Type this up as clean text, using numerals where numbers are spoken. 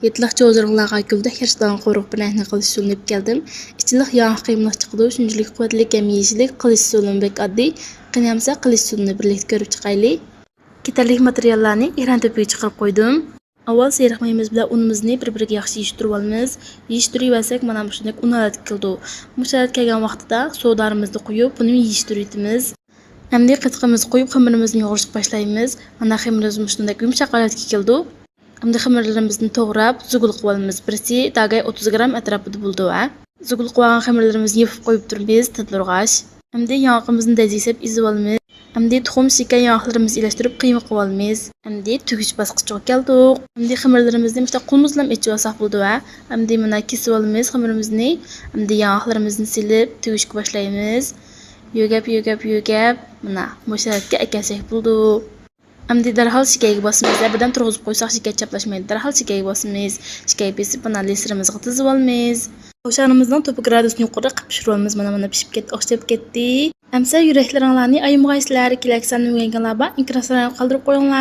Yetliq çoğuzlarınlağa güldük, yaşdan qoruq biləkni qılış sülünüp geldim. İçilik yağ qıymlıq çıqdı, üçüncülük quvvetlik hem yeşilik qılış sülün bek addi. Qınyamsa qılış sülünü birlikte görüp çıqaylı. Keterlik materiallarını İran töpüge çıqırıp qoydum. Avval seriq mayımız bilan unimizni bir-biriga yaxshi yeyishtirib olamiz. Yeyishtirib mana bu shunday un alat keldi. Bu salat kelgan vaqtida so'darimizni quyib, buni yeyishtiramiz. Endi qatiqimizni quyib, xamirimizni yo'g'irishga boshlaymiz. Mana xamirimiz shunday yumshoq holatga keldi. Endi xamirlarimizni to'g'rab, zugul qilib olamiz. Birisi dagay 30 gram atrofida bo'ldi va zugul qilgan xamirlarimizni yefib qo'yib turibmiz, tadlurg'ash. Endi yog'imizni dazisab ezib olamiz. Endi tuxum sekan yog'larimizni ilashtirib qiyma qilib olamiz. Endi tugish bosqichiga keldik. Endi xamirlarimizni işte qo'lmizlam echib olsak bo'ldi va endi mana kesib olamiz xamirimizni. Endi yog'larimizni silib tugishga boshlaymiz. Yogab mana bu sharatga akasak bo'ldi. Endi darhol shikayga bosamiz. Birdan turg'izib qo'ysak shikay chaplashmaydi. Darhol shikayga bosamiz. Shikay besib mana lesirimizga tizib olamiz. O'shanimizdan 9 gradusni yuqori qilib pishiramiz. Mana pishib ketdi, o'xshab ketdi. Amsa yuraklaringlarni ayamg'aysizlar, kelaksan o'rganganlar bor, inkraslarni qoldirib qo'yinglar.